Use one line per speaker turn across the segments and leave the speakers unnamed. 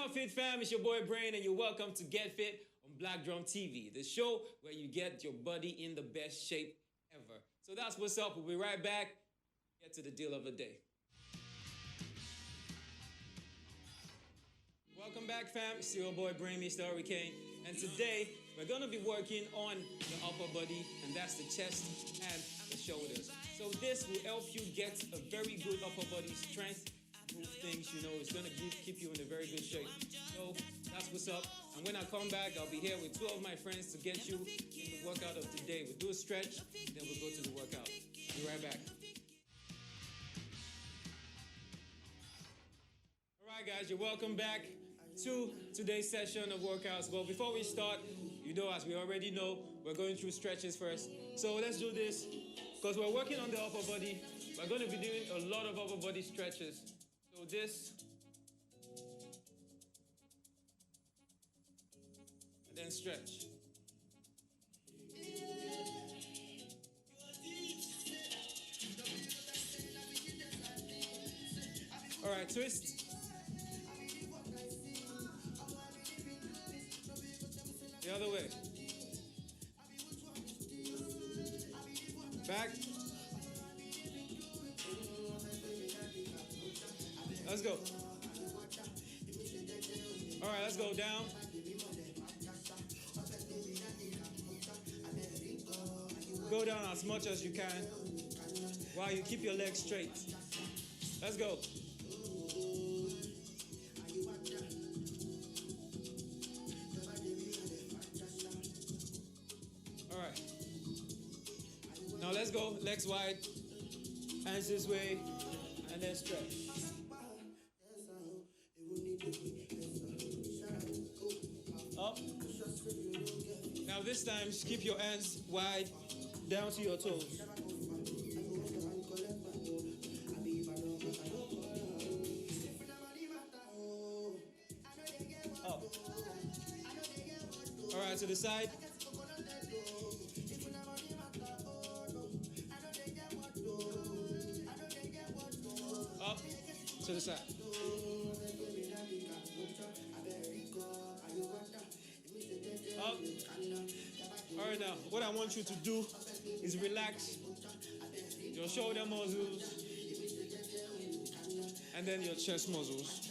up, Fit Fam? It's your boy Brain, and you're welcome to Get Fit on Black Drum TV, the show where you get your body in the best shape ever. So that's what's up. We'll be right back. Get to the deal of the day. Welcome back, fam. It's your boy Brain, Mr. Hurricane, and today we're gonna be working on the upper body, and that's the chest and the shoulders. So this will help you get a very good upper body strength. Move things, you know, it's gonna keep you in a very good shape. So that's what's up. And when I come back, I'll be here with 2 of my friends to get you in the workout of the day. We'll do a stretch, then we'll go to the workout. Be right back. All right, guys, you're welcome back to today's session of workouts. But before we start, you know, as we already know, we're going through stretches first. So let's do this, because we're working on the upper body. We're going to be doing a lot of upper body stretches. So this, and then stretch. All right, twist. The other way. Back. Let's go. All right, let's go down. Go down as much as you can while you keep your legs straight. Let's go. All right. Now let's go. Legs wide. Hands this way. And then stretch. Up. Now this time, just keep your hands wide down to your toes. Up. All right, to the side. Up. To the side. Up. All right, now what I want you to do is relax your shoulder muscles and then your chest muscles.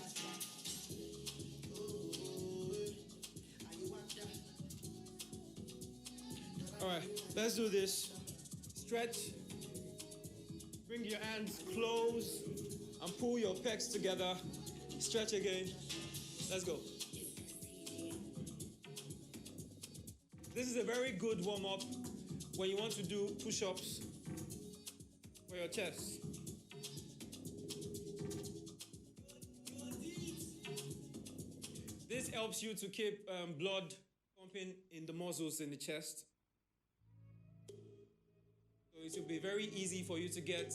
All right, let's do this. Stretch. Bring your hands close and pull your pecs together. Stretch again. Let's go. This is a very good warm-up when you want to do push-ups for your chest. This helps you to keep blood pumping in the muscles in the chest. So it will be very easy for you to get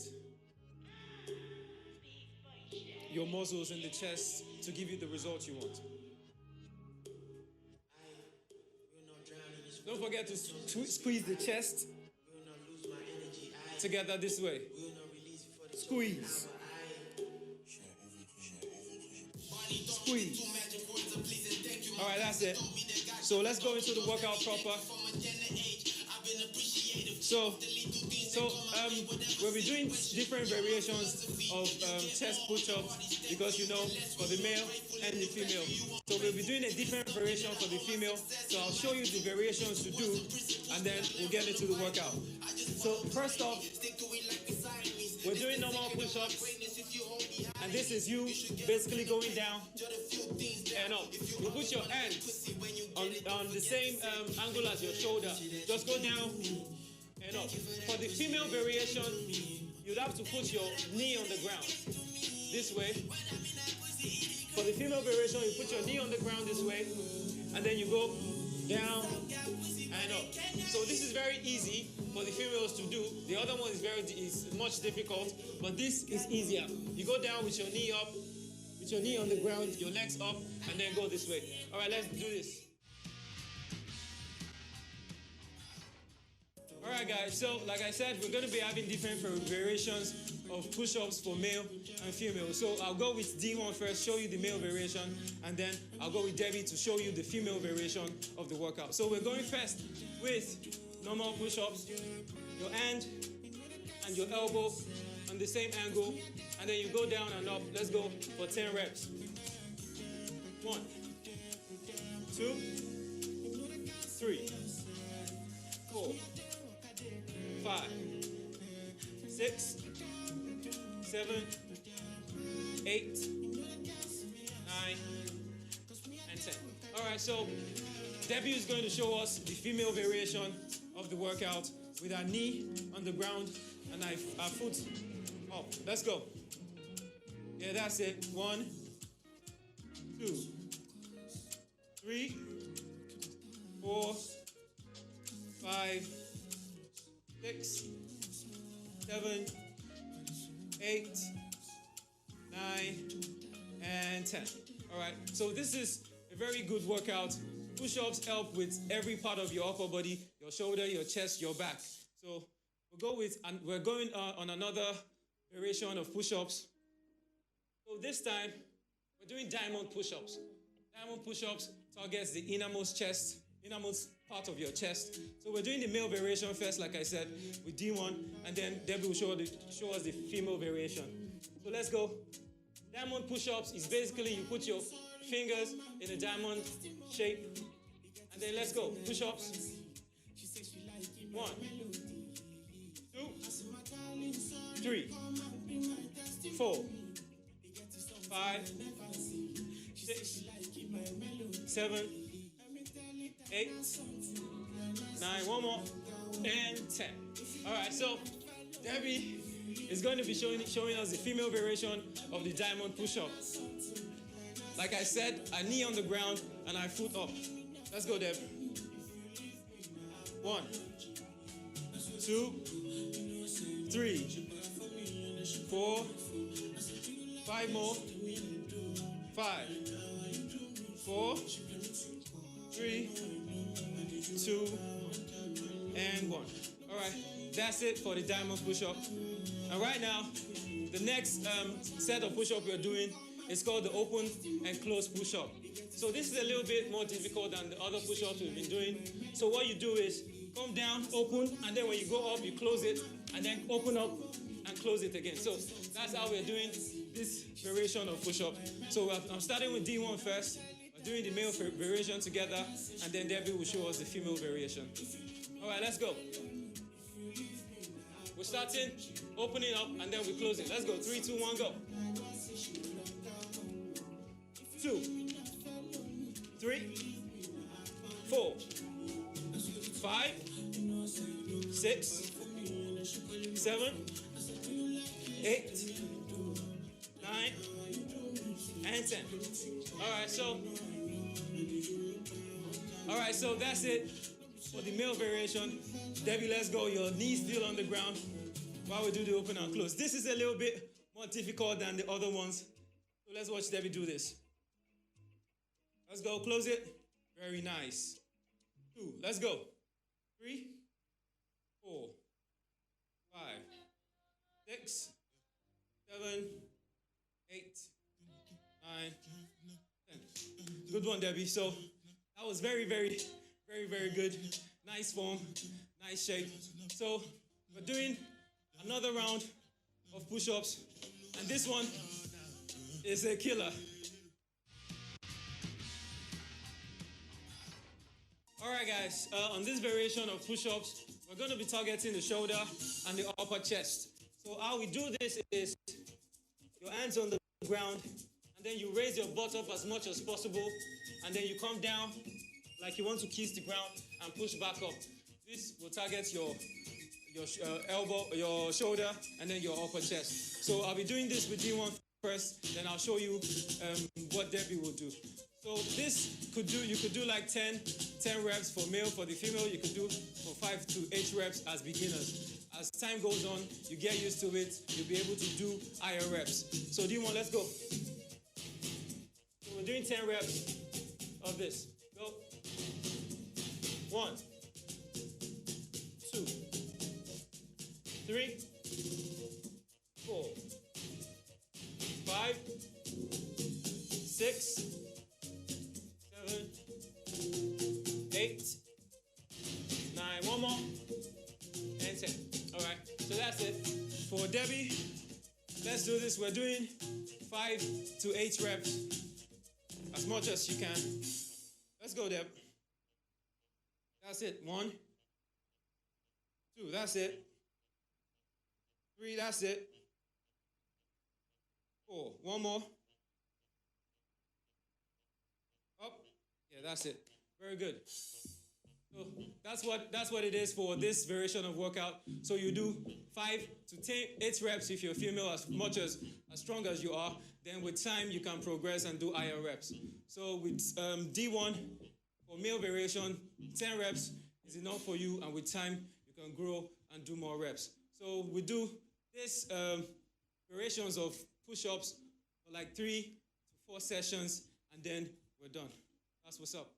your muscles in the chest to give you the results you want. Don't forget to squeeze the chest together this way. Squeeze. Squeeze. All right, that's it. So let's go into the workout proper. So we'll be doing different variations of chest push-ups because, you know, for the male and the female. So we'll be doing a different variation for the female. So I'll show you the variations to do, and then we'll get into the workout. So first off, we're doing normal push-ups, and this is you basically going down and up. You put your hands on the same angle as your shoulder. Just go down and up. For the female variation, you'd have to put your knee on the ground this way. For the female variation, you put your knee on the ground this way, and then you go down and up. So this is very easy for the females to do. The other one is much difficult, but this is easier. You go down with your knee up, with your knee on the ground, your legs up, and then go this way. All right, let's do this. All Alright guys, so like I said, we're going to be having different variations of push-ups for male and female. So I'll go with D1 first, show you the male variation, and then I'll go with Debbie to show you the female variation of the workout. So we're going first with normal push-ups, your hand and your elbow on the same angle, and then you go down and up. Let's go for 10 reps. 1, 2, 3, 4, 5, 6, 7, 8, 9, and 10. Alright, so Debbie is going to show us the female variation of the workout with our knee on the ground and our foot up. Let's go. Yeah, that's it. 1, 2, 3, 4, 5, 6, 7, 8, 9, and 10. All right, so this is a very good workout. Push-ups help with every part of your upper body, your shoulder, your chest, your back. So we're going on another variation of push-ups. So this time, we're doing diamond push-ups. Diamond push-ups targets the innermost part of your chest. So we're doing the male variation first, like I said, with D1, and then Debbie will show us the female variation. So let's go. Diamond push-ups is basically you put your fingers in a diamond shape, and then let's go. Push-ups. 1, 2, 3, 4, 5, 6, 7, 8, 9, one more, and 10. All right, so Debbie is going to be showing us the female variation of the diamond push-up. Like I said, a knee on the ground and our foot up. Let's go, Deb. 1, 2, 3, 4, 5 more, 5, 4, 3, 2, and 1. All right, that's it for the diamond push-up. And right now, the next set of push-up we're doing is called the open and close push-up. So this is a little bit more difficult than the other push-ups we've been doing. So what you do is come down, open, and then when you go up, you close it, and then open up and close it again. So that's how we're doing this variation of push-up. So I'm starting with D1 first. We're doing the male variation together, and then Debbie will show us the female variation. All right, let's go. We're starting, opening up, and then we close it. Let's go. 3, 2, 1, go. 2, 3, 4, 5, 6, 7, 8, 9, and 10. All right, so that's it for the male variation. Debbie, let's go. Your knees still on the ground while we do the open and close. This is a little bit more difficult than the other ones. So let's watch Debbie do this. Let's go. Close it. Very nice. 2. Let's go. 3, 4, 5, 6, 7, 8, 9, 10. Good one, Debbie. So that was very, very, very, very good. Nice form, nice shape. So we're doing another round of push-ups, and this one is a killer. All right, guys, on this variation of push-ups, we're going to be targeting the shoulder and the upper chest. So how we do this is your hands on the ground, and then you raise your butt up as much as possible, and then you come down like you want to kiss the ground and push back up. This will target your elbow, your shoulder, and then your upper chest. So I'll be doing this with D1 first, then I'll show you what Debbie will do. So this you could do like 10 reps for male. For the female, you could do for 5 to 8 reps as beginners. As time goes on, you get used to it, you'll be able to do higher reps. So D1, let's go. So we're doing 10 reps of this. Go. 1, 2, 3, 4, 5, 6, 7, 8, 9. One more. And 10. All right. So that's it. For Debbie, let's do this. We're doing 5 to 8 reps. As much as you can. Let's go, Deb. That's it. 1, 2. That's it. 3. That's it. 4. One more. Up. Yeah, that's it. Very good. So that's what it is for this variation of workout. So you do 5 to 8 reps if you're female, as strong as you are. Then with time you can progress and do higher reps. So with D1 for male variation, 10 reps is enough for you, and with time you can grow and do more reps. So we do this variations of push-ups for like 3 to 4 sessions, and then we're done. That's what's up.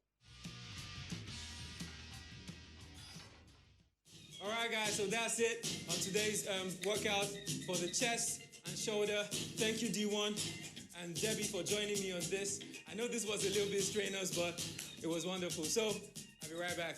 All right, guys, so that's it on today's workout for the chest and shoulder. Thank you, D1 and Debbie, for joining me on this. I know this was a little bit strenuous, but it was wonderful. So I'll be right back.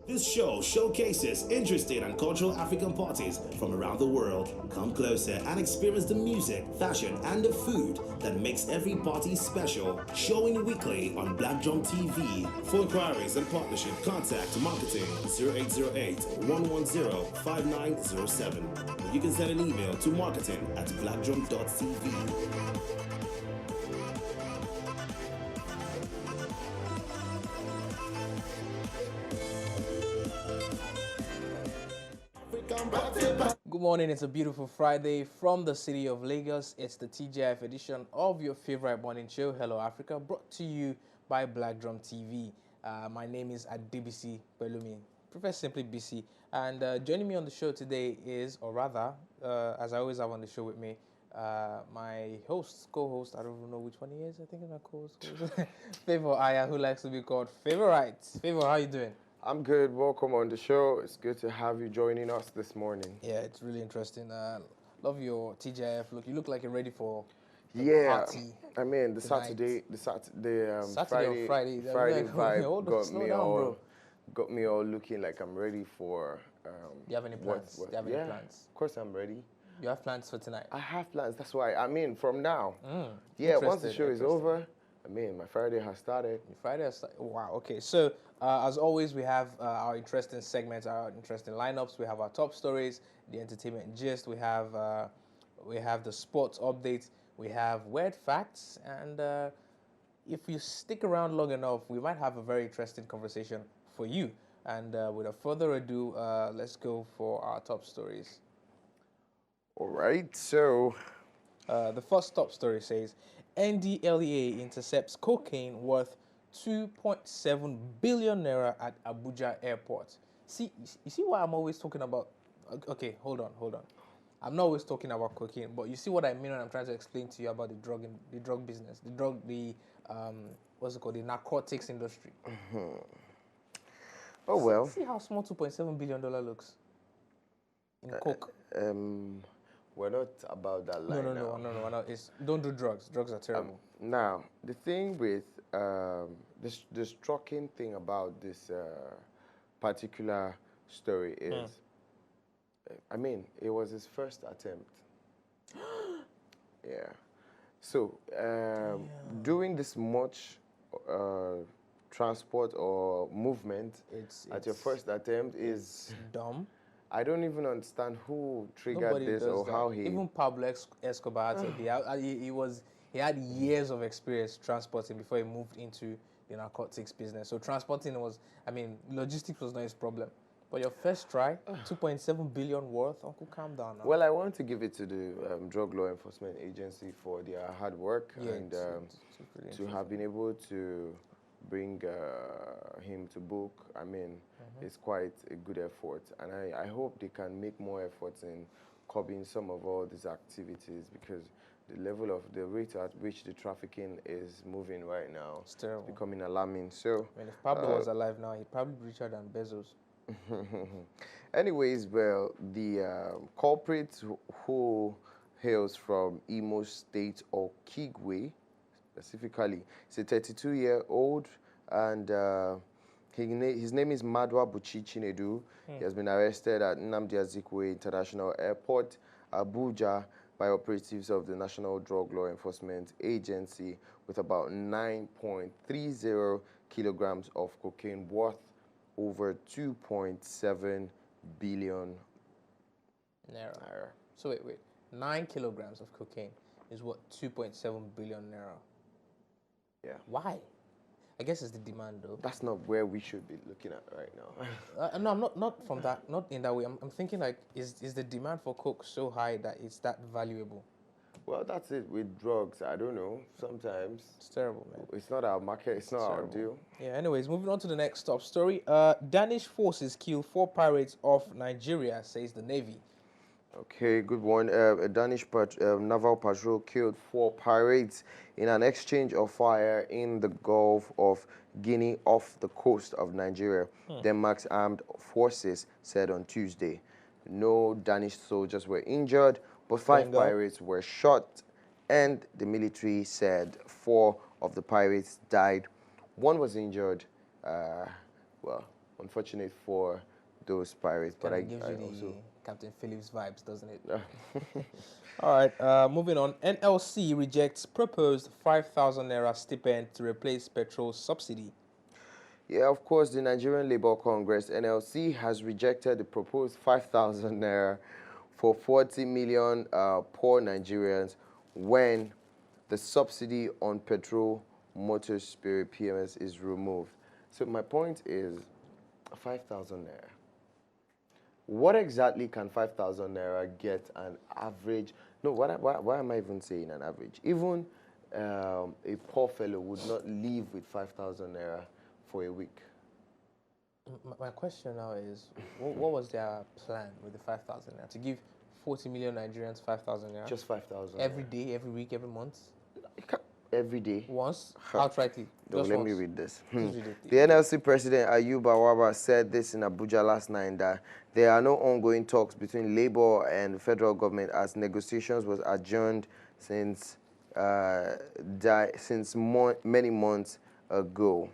This show showcases interesting and cultural African parties from around the world. Come closer and experience the music, fashion, and the food that makes every party special. Showing weekly on Black Drum TV. For inquiries and partnership, contact marketing 0808-110-5907. You can send an email to marketing@blackdrum.tv.
Good morning, it's a beautiful Friday from the city of Lagos. It's the TGIF edition of your favorite morning show, Hello Africa, brought to you by Black Drum TV. My name is Adibisi Belumi, Professor Simply BC, and joining me on the show today is, or rather, as I always have on the show with me, my co-host, I don't even know which one he is, I think it's my co-host, Favor Aya, who likes to be called Favorite. Favor, how you doing?
I'm good. Welcome on the show. It's good to have you joining us this morning.
Yeah, it's really interesting. Love your TGIF look. You look like you're ready for
party. I mean, the
tonight.
Friday vibe got me all looking like I'm ready for.
Do you have any plans? Do you have any plans?
Of course I'm ready.
You have plans for tonight?
I have plans. That's why. I mean, from now. Once the show is over. I mean, my Friday has started.
Wow, okay. So, as always, we have our interesting segments, our interesting lineups. We have our top stories, the entertainment gist. We have the sports updates. We have weird facts. And if you stick around long enough, we might have a very interesting conversation for you. And without further ado, let's go for our top stories.
All right, so...
the first top story says, NDLEA intercepts cocaine worth 2.7 billion naira at Abuja airport. See, you see why I'm always talking about... Okay, hold on. I'm not always talking about cocaine, but you see what I mean when I'm trying to explain to you about the drug business, what's it called, the narcotics industry.
Oh, well.
See how small $2.7 billion looks in coke.
We're not about that line
No. Don't do drugs. Drugs are terrible.
Now, the thing with the shocking thing about this particular story is, I mean, it was his first attempt. Yeah. So, doing this much transport or movement at your first attempt is
dumb.
I don't even understand who triggered this or how he...
Even Pablo Escobar, he had years of experience transporting before he moved into the narcotics business. So transporting was, I mean, logistics was not his problem. For your first try, 2.7 billion worth. Uncle, calm down now.
Well, I want to give it to the Drug Law Enforcement Agency for their hard work and
it's
to have been able to bring him to book. I mean, it's quite a good effort, and I hope they can make more efforts in curbing some of all these activities, because the rate at which the trafficking is moving right now
It's terrible.
is becoming alarming. So,
I mean, if Pablo was alive now, he'd probably be richer than Bezos.
anyways, well, the culprit who hails from Imo State or Kigwe, specifically, he's a 32-year-old, and his name is Madwa Buchi Chinedu. He has been arrested at Nnamdi Azikiwe International Airport, Abuja, by operatives of the National Drug Law Enforcement Agency with about 9.30 kilograms of cocaine worth over 2.7 billion naira.
So wait. 9 kilograms of cocaine is what, 2.7 billion naira?
Yeah.
Why? I guess it's the demand, though.
That's not where we should be looking at right now.
No, I'm not from that. Not in that way. I'm thinking like, is the demand for coke so high that it's that valuable?
Well, that's it with drugs. I don't know. Sometimes
It's terrible, man.
it's not our market. It's not our deal.
Yeah. Anyways, moving on to the next top story. Danish forces kill 4 pirates off Nigeria, says the Navy.
Okay, good one. A Danish naval patrol killed 4 pirates in an exchange of fire in the Gulf of Guinea off the coast of Nigeria, Denmark's armed forces said on Tuesday. No Danish soldiers were injured, but 5 pirates were shot, and the military said 4 of the pirates died. 1 was injured. Well, unfortunate for those pirates, but I also...
Captain Phillips vibes, doesn't it? All right, moving on. NLC rejects proposed 5,000 naira stipend to replace petrol subsidy.
Yeah, of course, the Nigerian Labour Congress, NLC, has rejected the proposed 5,000 naira for 40 million poor Nigerians when the subsidy on petrol motor spirit PMS is removed. So my point is 5,000 naira. What exactly can 5,000 naira get an average? No, why am I even saying an average? Even a poor fellow would not live with 5,000 naira for a week.
My question now is, what was their plan with the 5,000 naira? To give 40 million Nigerians 5,000 naira?
Just 5,000.
Every day, every week, every month?
Every day.
Once? Outrightly?
Let me read this. The NLC president, Ayuba Waba, said this in Abuja last night, that there are no ongoing talks between Labour and the federal government as negotiations was adjourned since many months ago.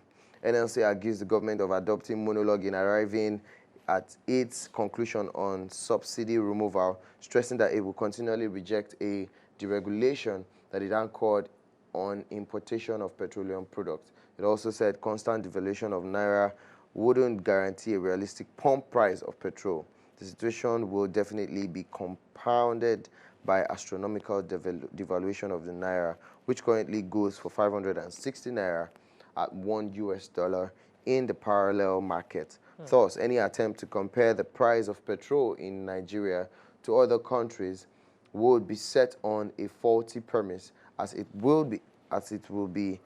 NLC accused the government of adopting monologue in arriving at its conclusion on subsidy removal, stressing that it will continually reject a deregulation that it anchored on importation of petroleum products. It also said constant devaluation of naira wouldn't guarantee a realistic pump price of petrol. The situation will definitely be compounded by astronomical devaluation of the naira, which currently goes for 560 naira at $1 in the parallel market. Thus, any attempt to compare the price of petrol in Nigeria to other countries would be set on a faulty premise, as it will be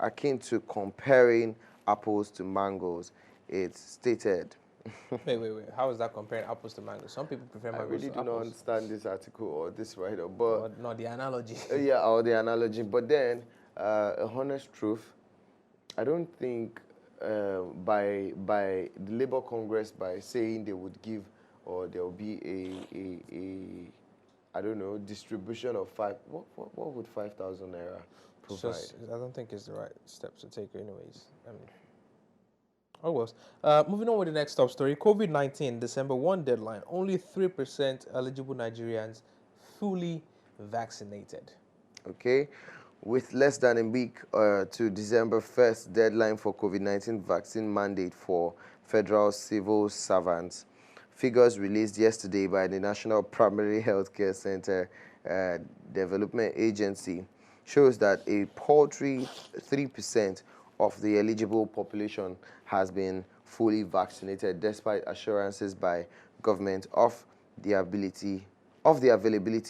akin to comparing apples to mangoes. It's stated.
Wait. How is that comparing apples to mangoes? Some people prefer mangoes
I really
to
do
apples.
not understand this article or this writer, but
No, the analogy.
yeah, or the analogy. But then, a honest truth, I don't think by the Labour Congress, by saying they would give, or there will be a I don't know, distribution of what would 5,000 naira provide?
I don't think it's the right steps to take anyways. Moving on with the next top story. COVID-19 December 1 deadline. Only 3% eligible Nigerians fully vaccinated.
Okay. With less than a week to December 1st deadline for COVID-19 vaccine mandate for federal civil servants, figures released yesterday by the National Primary Healthcare Center Development Agency shows that a paltry 3% of the eligible population has been fully vaccinated, despite assurances by government of the availability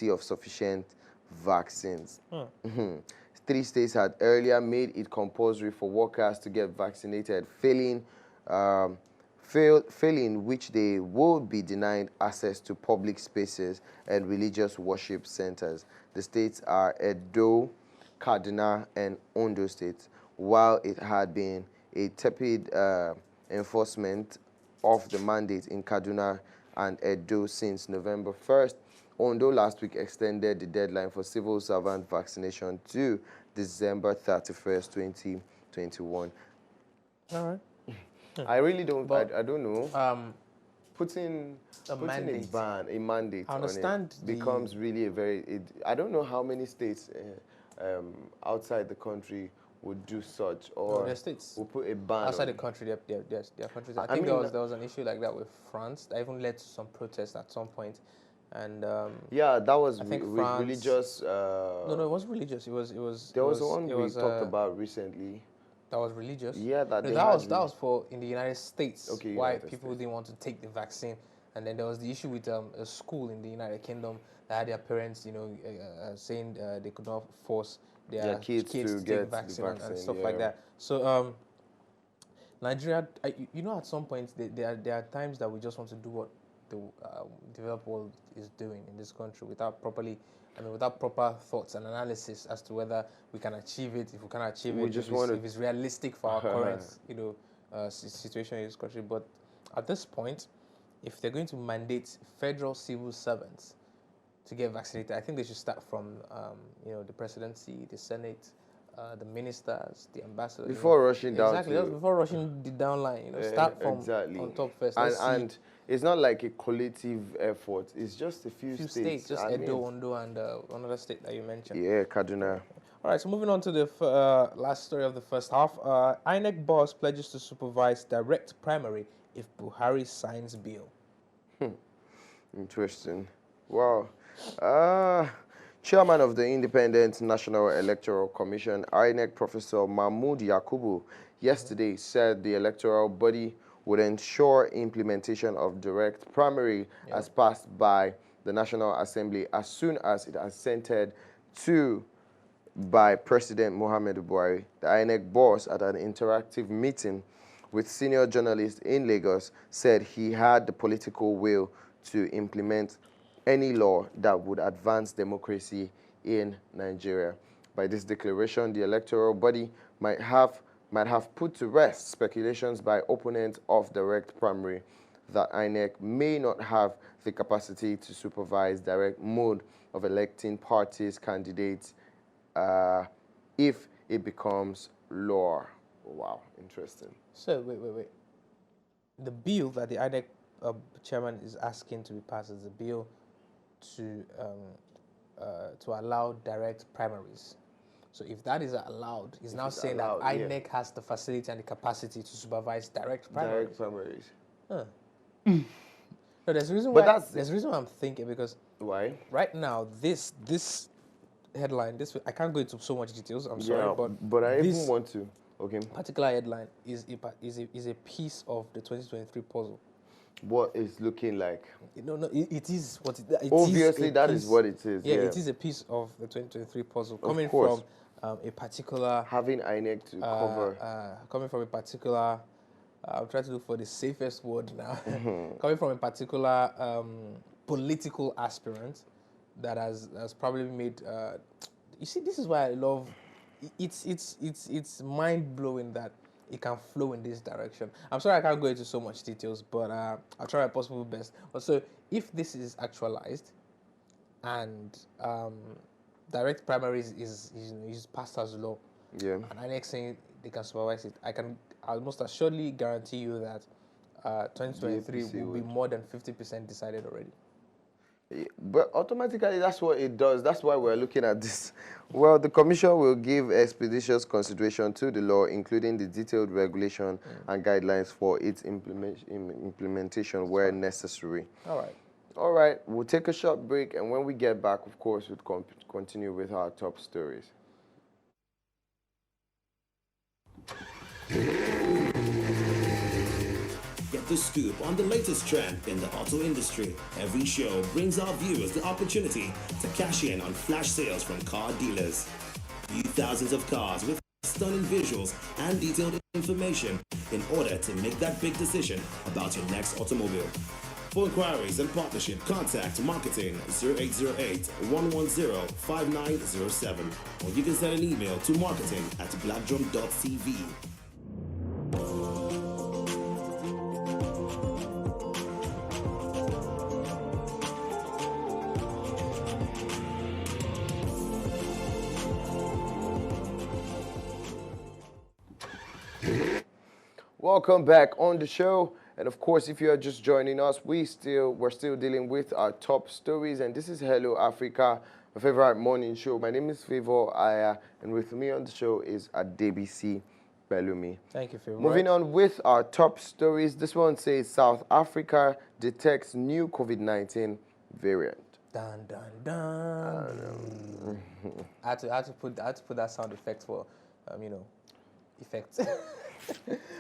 of sufficient vaccines. 3 states had earlier made it compulsory for workers to get vaccinated, failing which they would be denied access to public spaces and religious worship centers. The states are Edo, Kaduna, and Ondo states. While it had been a tepid enforcement of the mandate in Kaduna and Edo since November 1st, Ondo last week extended the deadline for civil servant vaccination to December 31st, 2021.
All right.
I really don't.
But,
I don't know. Putting
mandate.
a mandate
I
on
understand
it becomes really a very. I don't know how many states outside the country would do such, or
the states
will put a ban
outside
on
the country. There are countries. I
I
think
mean,
there was an issue like that with France that even led to some protests at some point, and
yeah, that was
I think
with
France,
religious.
No, it wasn't religious. It was.
There was one we talked about recently.
That was religious.
Yeah,
that was for in the United States.
Okay,
why
United
people
States.
didn't want to take the vaccine, and then there was the issue with a school in the United Kingdom that had their parents, saying they could not force their
kids to
take
get the
vaccine, and stuff
yeah.
like that. So Nigeria, at some point there are times that we just want to do what the developed world is doing in this country without proper thoughts and analysis as to whether we can achieve it, if we can achieve it, if it's realistic for our current, situation in this country. But at this point, if they're going to mandate federal civil servants to get vaccinated, I think they should start from, the presidency, the Senate, the ministers, the ambassadors.
Before rushing down.
Exactly, just before rushing the downline. Start from on top first.
And it's not like a collective effort. It's just a few states.
Just Edo, Ondo, and another state that you mentioned.
Yeah, Kaduna.
All right, so moving on to the last story of the first half. INEC boss pledges to supervise direct primary if Buhari signs bill.
Interesting. Wow. Chairman of the Independent National Electoral Commission, INEC Professor Mahmood Yakubu, yesterday said the electoral body would ensure implementation of direct primary as passed by the National Assembly as soon as it assented to by President Muhammadu Buhari. The INEC boss, at an interactive meeting with senior journalists in Lagos, said he had the political will to implement any law that would advance democracy in Nigeria. By this declaration, the electoral body might have put to rest speculations by opponents of direct primary that INEC may not have the capacity to supervise direct mode of electing parties' candidates if it becomes law. Wow, interesting.
So, wait. The bill that the INEC chairman is asking to be passed is a bill to allow direct primaries. So if that is allowed, he's now saying that INEC has the facility and the capacity to supervise direct primaries.
Direct primaries.
Huh. No, there's a reason why. There's a reason why I'm thinking, because
why?
Right now, this headline, I can't go into so much details. I'm sorry,
but I even want to. Okay.
Particular headline is a piece of the 2023 puzzle.
What is looking like?
No, it is what it
obviously that is what it is.
Yeah, it is a piece of the 2023 puzzle coming from a particular
having INEC to cover.
Coming from a particular. I'm trying to look for the safest word now. Coming from a particular political aspirant that has probably made. You see, this is why I love. It's mind blowing that it can flow in this direction. I'm sorry I can't go into so much details, but I'll try my possible best. But so if this is actualized, and direct primaries is passed as law, and INEC saying they can supervise it, I'll most assuredly guarantee you that 2023 will be more than 50% decided already.
But automatically, that's what it does. That's why we're looking at this. Well, the Commission will give expeditious consideration to the law, including the detailed regulation and guidelines for its implementation where necessary. All right. We'll take a short break, and when we get back, of course, we'll continue with our top stories.
the scoop on the latest trend in the auto industry. Every show brings our viewers the opportunity to cash in on flash sales from car dealers. View thousands of cars with stunning visuals and detailed information in order to make that big decision about your next automobile. For inquiries and partnership, contact marketing 0808-110-5907, or you can send an email to marketing@blackdrum.tv.
Welcome back on the show. And of course, if you are just joining us, we're still dealing with our top stories. And this is Hello Africa, my favorite morning show. My name is Favor Aya, and with me on the show is Adebisi Bellumi.
Thank you, Favor.
Moving on with our top stories. This one says South Africa detects new COVID-19 variant.
Dun dun dun. I had to put that sound effect for, effects.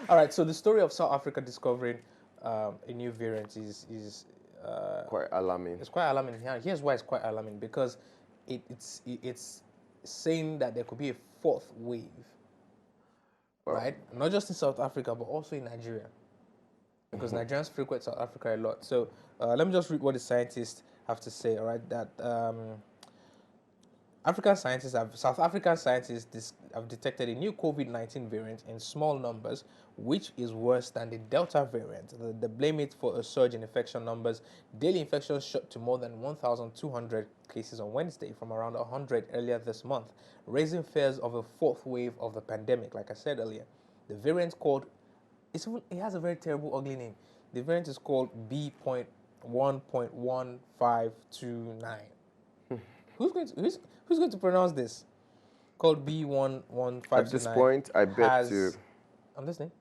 All right. So the story of South Africa discovering a new variant is
Quite alarming.
It's quite alarming. Here's why it's quite alarming, because it's saying that there could be a fourth wave, right? Not just in South Africa, but also in Nigeria, because Nigerians frequent South Africa a lot. So let me just read what the scientists have to say. All right, that South African scientists have detected a new COVID-19 variant in small numbers, which is worse than the Delta variant. They blame it for a surge in infection numbers. Daily infections shot to more than 1,200 cases on Wednesday from around 100 earlier this month, raising fears of a fourth wave of the pandemic. Like I said earlier, the variant it has a very terrible, ugly name. The variant is called B.1.1529. Who's going to pronounce this? Called B.1.1529.
At this point, I bet you.
I'm listening.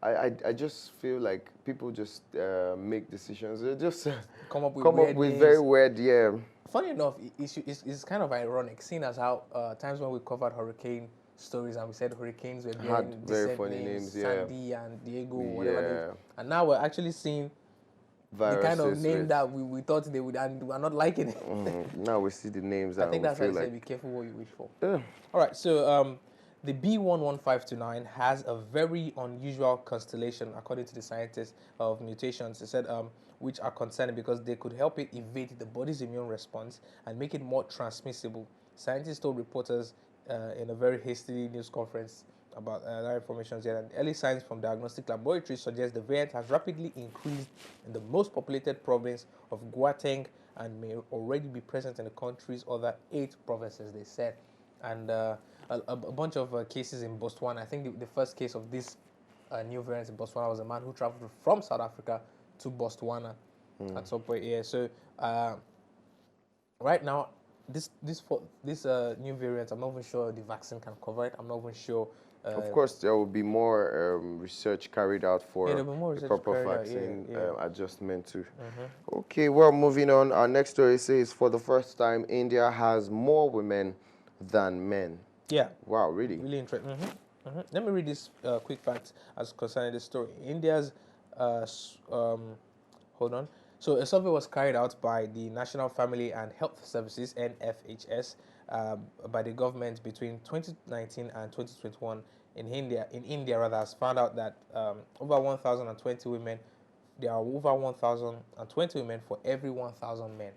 I just feel like people just make decisions. They just
come up with
very weird, yeah.
Funny enough, it's kind of ironic, seeing as how times when we covered hurricane stories and we said hurricanes were bearing
very funny names,
Sandy and Diego, whatever. And now we're actually seeing
viruses,
the kind of name that we thought they would, and we're not liking it.
Now we see the names.
I think that's why I say be careful what you wish for. Yeah. All right, so the B.1.1529 has a very unusual constellation, according to the scientists, of mutations. They said which are concerning because they could help it evade the body's immune response and make it more transmissible. Scientists told reporters in a very hasty news conference about that information here, and early signs from diagnostic laboratories suggest the variant has rapidly increased in the most populated province of Gauteng and may already be present in the country's other 8 provinces, they said. And a bunch of cases in Botswana. I think the first case of this new variant in Botswana was a man who traveled from South Africa to Botswana at some point. Yeah. So right now, this new variant, I'm not even sure the vaccine can cover it. I'm not even sure.
Of course, there will be more research carried out for the proper vaccine adjustment too. Okay, well, moving on. Our next story says, for the first time, India has more women than men. Yeah. Wow, really? Really interesting.
Let me read this quick fact as concerning this story. India's, hold on. So a survey was carried out by the National Family and Health Services, NFHS, by the government between 2019 and 2021 in India, has found out that over 1,020 women, there are over 1,020 women for every 1,000 men.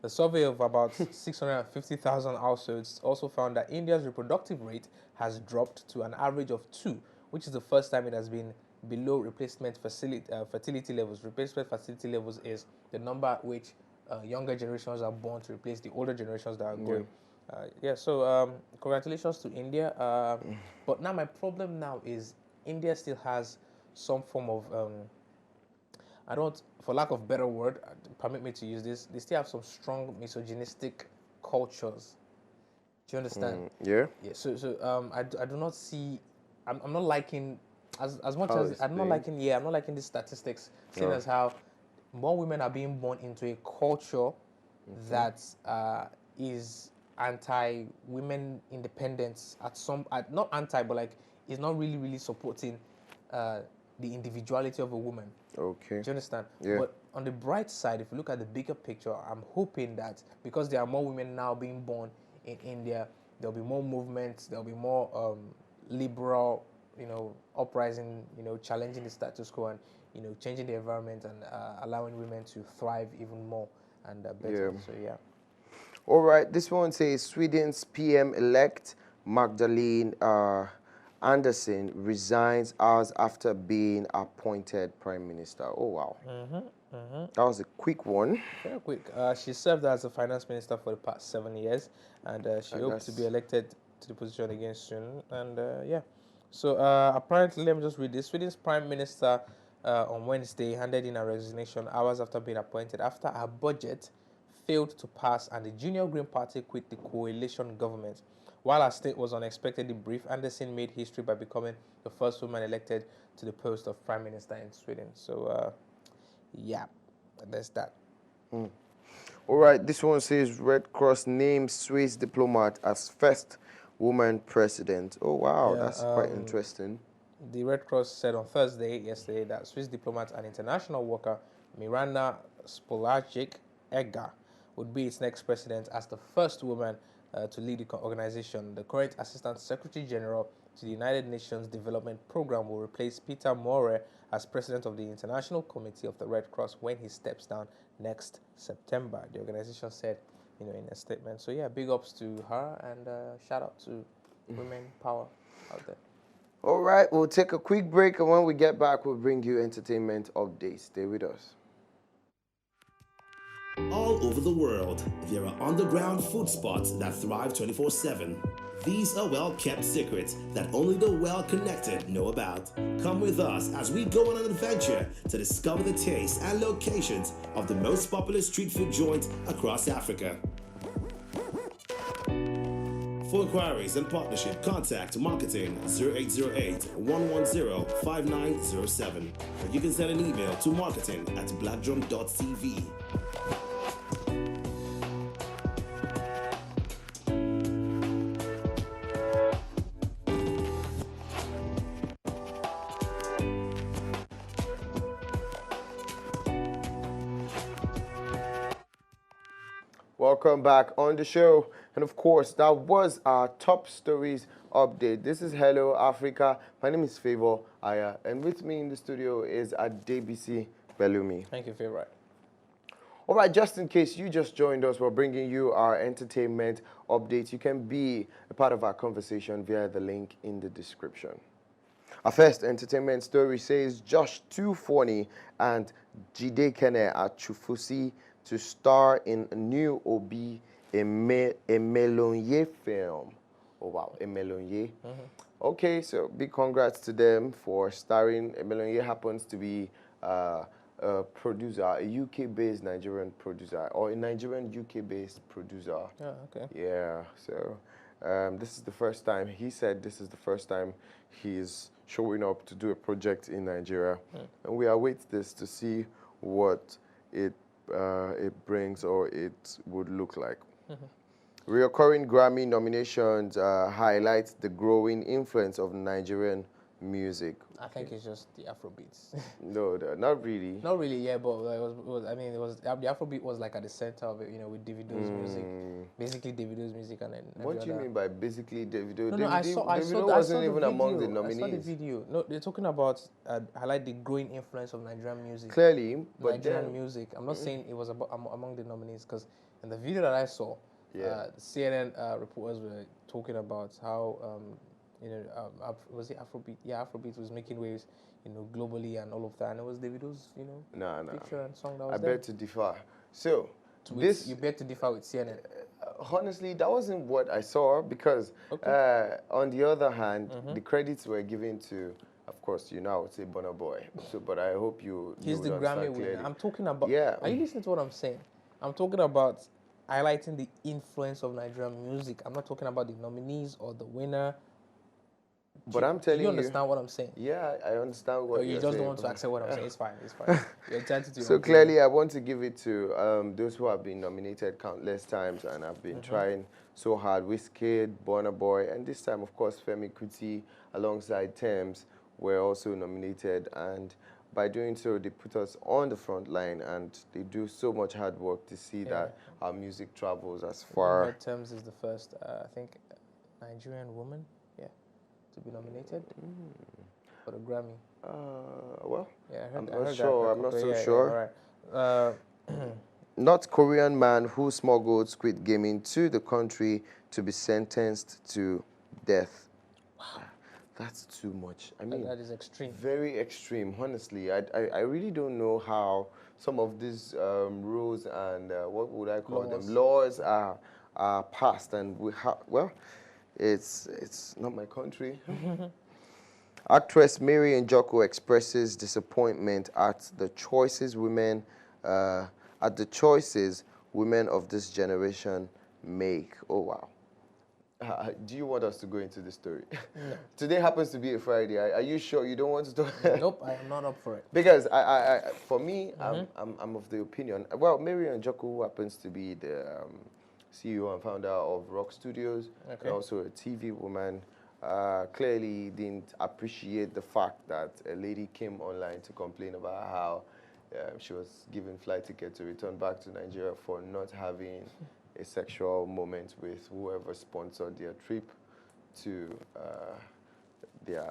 The survey of about 650,000 households also found that India's reproductive rate has dropped to an average of 2, which is the first time it has been below replacement fertility levels. Replacement fertility levels is the number at which younger generations are born to replace the older generations that are going. So congratulations to India. But now my problem now is India still has some form of for lack of better word, permit me to use this, they still have some strong misogynistic cultures. Do you understand? Yeah. So I do not see, I'm not liking, as much as, I'm not liking the statistics, seeing as how more women are being born into a culture that is anti-women independence not anti, but like is not really supporting the individuality of a woman.
Okay.
Do you understand?
Yeah.
But on the bright side, if you look at the bigger picture, I'm hoping that because there are more women now being born in India, there'll be more movements, there'll be more liberal, uprising, challenging the status quo and, changing the environment and allowing women to thrive even more and better.
Yeah.
So, yeah.
All right, this one says Sweden's PM-elect Magdalena Andersson resigns hours after being appointed prime minister. Oh, wow. That was a quick one.
Very quick. She served as a finance minister for the past 7 years, and she hopes to be elected to the position again soon. And yeah. So apparently, let me just read this. Sweden's prime minister on Wednesday handed in a resignation hours after being appointed after her budget failed to pass and the Junior Green Party quit the coalition government. While her state was unexpectedly brief, Andersson made history by becoming the first woman elected to the post of prime minister in Sweden. So, yeah, that's that.
All right, this one says Red Cross names Swiss diplomat as first woman president. Oh, wow,
Yeah,
that's quite interesting.
The Red Cross said on yesterday, that Swiss diplomat and international worker Miranda Spolajic-Egger would be its next president as the first woman to lead the organization. The current Assistant Secretary General to the United Nations Development Program will replace Peter More as president of the International Committee of the Red Cross when he steps down next September, the organization said, in a statement. So yeah, big ups to her and shout out to women power out there.
All right, we'll take a quick break, and when we get back, we'll bring you entertainment updates. Stay with us.
All over the world, there are underground food spots that thrive 24/7. These are well-kept secrets that only the well-connected know about. Come with us as we go on an adventure to discover the tastes and locations of the most popular street food joints across Africa. For inquiries and partnership, contact marketing 0808-110-5907. Or you can send an email to marketing@blackdrum.tv.
Welcome back on the show. And of course, that was our top stories update. This is Hello Africa. My name is Favor Aya, and with me in the studio is Adebisi Bellumi.
Thank you, Favorite.
All right, just in case you just joined us, we're bringing you our entertainment updates. You can be a part of our conversation via the link in the description. Our first entertainment story says Josh2funny and Jidekene Achufusi to star in a new Obi Emelonye film. Oh, wow, Emelonye. Okay, so big congrats to them for starring. Emelonye happens to be a producer, a UK-based Nigerian producer, or a Nigerian UK-based producer.
Yeah, okay.
Yeah, so this is the first time, he said this is the first time he's showing up to do a project in Nigeria. And we await this to see what it brings or it would look like. Recurring Grammy nominations highlight the growing influence of Nigerian music.
I think it's just the Afrobeats.
No, not really.
Not really, yeah, but the Afrobeat was like at the center of it, with Davido's music, basically Davido's music, and then.
What do you mean by basically Davido?
No,
Davido wasn't even among the nominees.
I saw the video. No, they're talking about highlight the growing influence of Nigerian music.
Clearly, but
Nigerian music. I'm not saying it was among the nominees, because in the video that I saw, CNN reporters were talking about how was it Afrobeat? Yeah, Afrobeat was making waves, globally and all of that. And it was Davido's, picture and song that was there.
I beg to differ. So,
you beg to differ with CNN.
Honestly, that wasn't what I saw because, on the other hand, the credits were given to, of course, I would say Burna Boy. So, but I hope
he's the Grammy winner. I'm talking about.
Yeah.
Are you listening to what I'm saying? I'm talking about highlighting the influence of Nigerian music. I'm not talking about the nominees or the winner.
But I'm telling you...
Do you understand what I'm saying?
Yeah, I understand what you're saying.
You just don't want to accept what I'm saying. It's fine. It's fine. You're entitled to.
So clearly, I want to give it to those who have been nominated countless times and have been trying so hard. Wizkid, Burna Boy, and this time, of course, Femi Kuti alongside Thames were also nominated, and by doing so, they put us on the front line, and they do so much hard work to see that our music travels as far.
Terms is the first, I think, Nigerian woman, to be nominated for the Grammy.
Well,
I'm
not sure. I'm not so sure.
All right.
North Korean man who smuggled Squid Game into the country to be sentenced to death. Wow. That's too much. I mean,
that is extreme.
Very extreme, honestly. I really don't know how some of these rules and what would I call them? Laws are passed, and well, it's not my country. Actress Mary Njoku expresses disappointment at the choices women of this generation make. Oh wow. Do you want us to go into the story? No. Today happens to be a Friday. Are you sure you don't want to talk?
Nope, I am not up for it.
Because for me, I'm of the opinion. Well, Mary Njoku, who happens to be the CEO and founder of Rock Studios, and also a TV woman, clearly didn't appreciate the fact that a lady came online to complain about how she was given flight ticket to return back to Nigeria for not having a sexual moment with whoever sponsored their trip to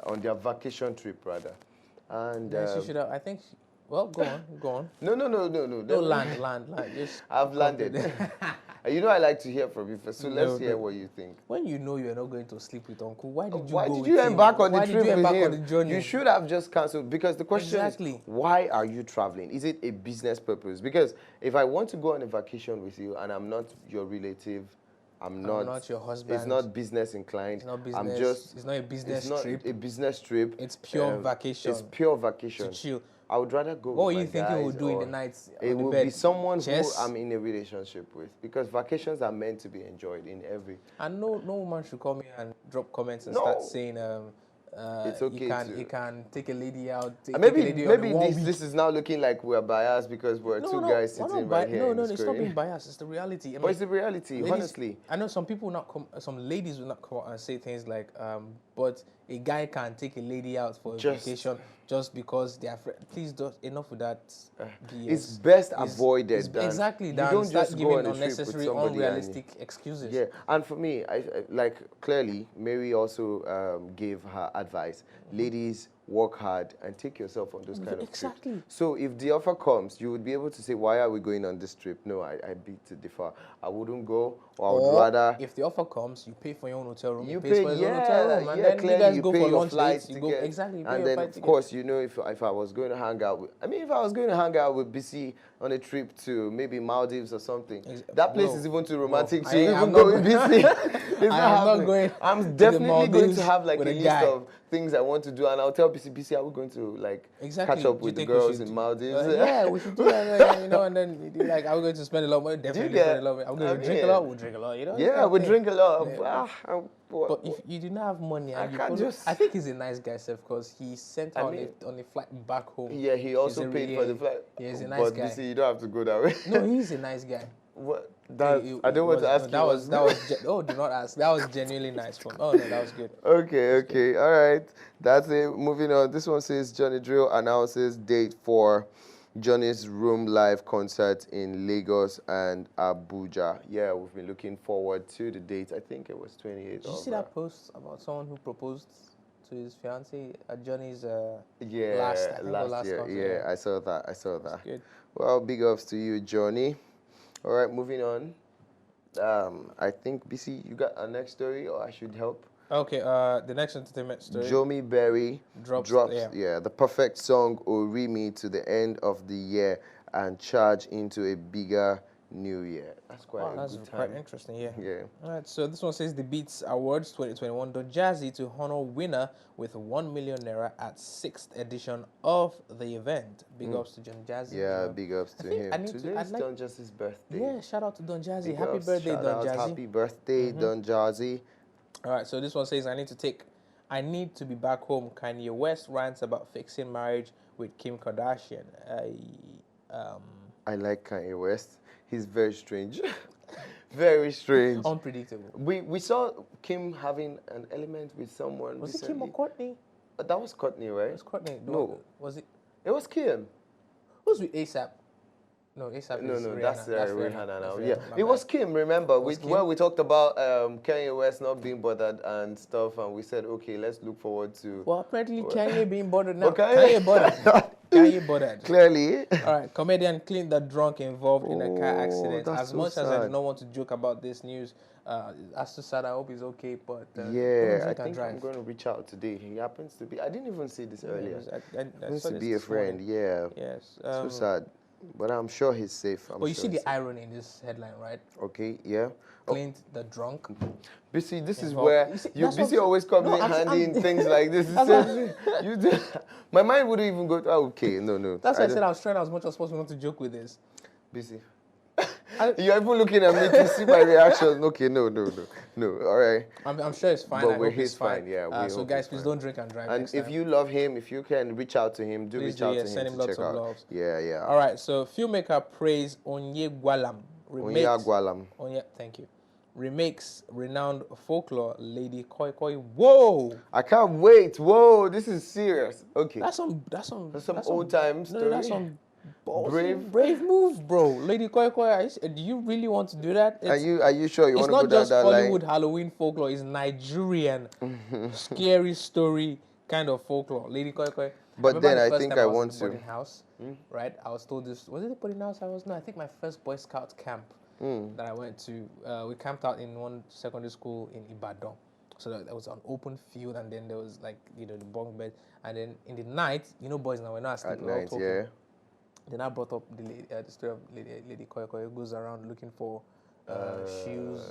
on their vacation trip rather. And
she should have, I think. Well, go on.
No.
No, land. Just
I've landed. You know I like to hear from you first, so let's hear what you think.
When you know you're not going to sleep with Uncle, why did
you embark on the trip with him? You should have just cancelled, because the question is, why are you traveling? Is it a business purpose? Because if I want to go on a vacation with you and I'm not your relative, I'm not
your husband.
It's not business inclined.
It's not business. It's not a business trip.
It's not a business trip.
It's pure vacation.
It's pure vacation.
To chill.
I would rather go
what
with
you
my
think
guys,
you would do in the nights?
It would be someone who
Chess?
I'm in a relationship with, because vacations are meant to be enjoyed in every.
And no woman should come here and drop comments and start saying
it's okay
you can take a lady out.
Maybe this is now looking like we're biased because we're two guys sitting right here.
No, it's not being biased. It's the reality.
But it's the reality,
ladies,
honestly.
I know some people some ladies will not come out and say things like, but a guy can take a lady out for a vacation just because they are friends. Please don't. Enough with that BS.
It's best avoided.
Exactly.
You don't just
giving
go on a
unnecessary,
trip with
unrealistic excuses.
Yeah, and for me, I like clearly, Mary also gave her advice. Ladies, work hard and take yourself on those kind of trips. So if the offer comes, you would be able to say, why are we going on this trip? No, I beg to differ. I wouldn't go, or I would rather.
If the offer comes, you pay for your own hotel room.
You
pay for your own hotel room, and then
clearly,
you guys
you
go
pay
for
your
lunch
flights
dates.
and then of course, you know, if I was going to hang out with, if I was going to hang out with BC on a trip to maybe Maldives or something, that place is even too romantic to even go with BC. It's not going. I'm definitely going to have like a list of things I want to do, and I'll tell BC, are we going to like catch up with the girls in Maldives?
Yeah, we should do that. You know, and then like, are we going to spend a lot of money? Definitely spend a lot of money. Are we going to drink a lot? We'll drink a lot. You know?
Yeah, we drink a lot.
But if you do not have money, and I think he's a nice guy, Seth, because he sent out on a flight back home.
Yeah, he also paid for the flight.
Yeah, he's a nice guy.
But BC, you don't have to go that way.
No, he's a nice guy.
What? I don't want to ask you.
Do not ask. That was genuinely nice from. Oh no, that was good.
Okay, all right. That's it. Moving on. This one says Johnny Drill announces date for Johnny's Room Live concert in Lagos and Abuja. Yeah, we've been looking forward to the date. I think it was 28th.
Did you see that post about someone who proposed to his fiancée at Johnny's last year? Concert?
Yeah, I saw that.
That's good.
Well, big ups to you, Johnny. All right, moving on. I think, BC, you got our next story, or I should help?
Okay, the next entertainment story.
Jomi Berry drops the perfect song Orimi to the end of the year and charge into a bigger new year. That's quite a good time.
Quite interesting, yeah.
Yeah.
All right, so this one says the Beats Awards 2021 Don Jazzy to honor winner with 1 million naira at 6th edition of the event. Big ups to Don Jazzy.
Yeah, big ups to him. Today's Don Jazzy's birthday.
Yeah, shout out to Don Jazzy. Happy birthday, Don Jazzy.
Happy birthday, Don Jazzy.
All right, so this one says, I need to be back home. Kanye West rants about fixing marriage with Kim Kardashian.
I like Kanye West. He's very strange. Very strange.
Unpredictable.
We saw Kim having an element with someone
Was
recently.
it Kim or Courtney?
That was Courtney, right?
It was Courtney.
No.
Was it?
It was Kim.
Who's with ASAP? No, ASAP
No,
is
no,
Rihanna.
that's Rihanna now.
That's
Yeah,
Rihanna, my
it was
bad.
Kim. Remember,
Kim?
where we talked about Kanye West not being bothered and stuff, and we said, okay, let's look forward to.
Well, apparently Kanye being bothered now.
Okay.
Kanye bothered. Kanye bothered.
Clearly.
All right, comedian Clint the drunk involved in a car accident.
that's
As
so
much as I do
sad.
not want to joke about this news, that's so sad. I hope he's okay. But
Yeah, I
don't
think
drive.
I'm going to reach out today. He happens to be. I didn't even see this earlier.
I
Happens
saw
to
this
be a
this morning.
friend. Yeah.
Yes.
So sad, but I'm sure he's safe.
But you see the irony in this headline, right?
Okay. Yeah.
Clint the drunk.
BC, this is
Involved.
where
You see,
you
that's what
BC always comes
No,
in
I'm-
handy
I'm-
in things like this. He
That's
says, you do, my mind wouldn't even go to, okay, no.
That's why I
don't-
said I was trying as much as possible not to joke with this.
BC.
I-
You're even looking at me to see my reaction. Okay, no. All right.
I'm sure it's fine.
But
I hope
he's
it's fine.
fine, yeah, we
So
hope
guys,
he's
please
fine.
don't drink and drive
And
next
if
time.
you love him, if you can reach out to him, do
Please
reach
do,
out
yeah,
to him
send
to
him lots
check
of
out.
loves.
Yeah.
All right, so filmmaker praise Onye Gwalam remakes.
Gwalam.
Thank you. Remakes renowned folklore Lady Koi Koi. Whoa,
I can't wait. Whoa, this is serious. Okay.
that's some
old time story.
No, that's some
Brave.
brave move, bro. Lady Koi Koi. Do you really want to do that?
Are you sure you
It's
want to
not
go down
just
that
Hollywood
line?
Halloween folklore. It's Nigerian scary story kind of folklore. Lady Koi Koi.
But
remember
then
the
I
first
think
time
I
was
want
in
to.
the boarding house, right? I was told this. Was it the boarding house? No, I think my first Boy Scout camp that I went to. We camped out in one secondary school in Ibadan. So there was an open field, and then there was like the bunk bed, and then in the night, boys now we're not asleep.
At
We're all
night,
talking.
yeah.
Then I brought up the story of Lady Koi Koi, who goes around looking for shoes.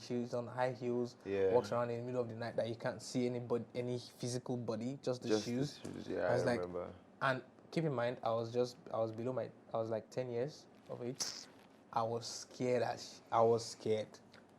She's on high heels.
Yeah.
Walks around in the middle of the night that you can't see any physical body, just the shoes.
Yeah,
I was like,
remember.
and keep in mind, I was like 10 years of age. I was scared. I was scared.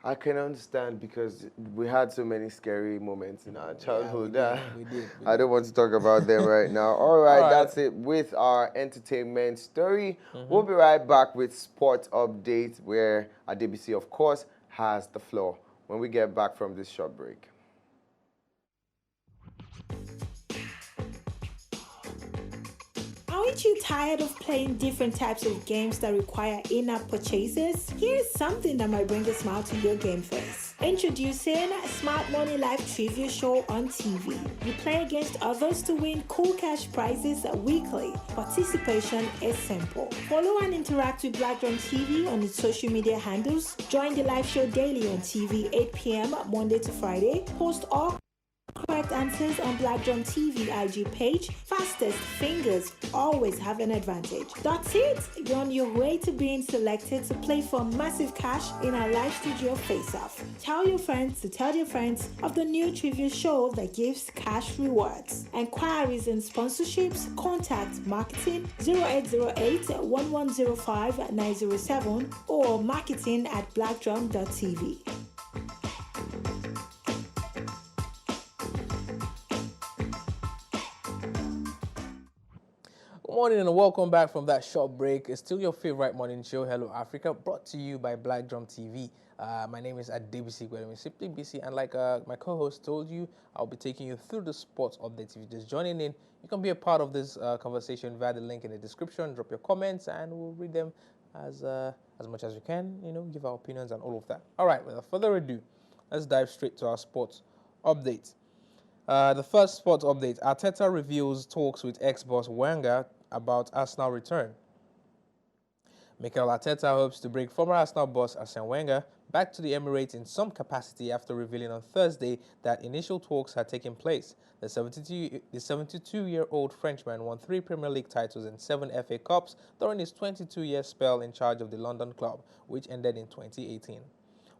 I can understand because we had so many scary moments in our childhood.
We did.
I don't want to talk about them right now. All right,
All right.
that's it with our entertainment story. We'll be right back with sports update where Adebisi, of course, has the floor when we get back from this short break.
Aren't you tired of playing different types of games that require in-app purchases? Here's something that might bring a smile to your game face. Introducing Smart Money Live Trivia Show on TV. You play against others to win cool cash prizes weekly. Participation is simple. Follow and interact with Black Drum TV on its social media handles. Join the live show daily on TV 8 p.m. Monday to Friday. Post all correct answers on Black Drum TV IG page. Fastest fingers always have an advantage. That's it. You're on your way to being selected to play for massive cash in our live studio face-off. Tell your friends to tell their friends of the new trivia show that gives cash rewards. Enquiries and sponsorships, contact marketing 0808 1105 907 or marketing@blackdrum.tv.
Good morning and welcome back from that short break. It's still your favorite morning show, Hello Africa, brought to you by Black Drum TV. My name is Adebisi Gwedemi, simply BC, and like my co-host told you, I'll be taking you through the sports updates. If you're just joining in, you can be a part of this conversation via the link in the description. Drop your comments and we'll read them as much as we can, give our opinions and all of that. All right, without further ado, let's dive straight to our sports update. The first sports update, Arteta reveals talks with ex-boss Wenger about Arsenal return. Mikel Arteta hopes to bring former Arsenal boss Arsene Wenger back to the Emirates in some capacity after revealing on Thursday that initial talks had taken place. The 72-year-old Frenchman won 3 Premier League titles and 7 FA Cups during his 22-year spell in charge of the London club, which ended in 2018.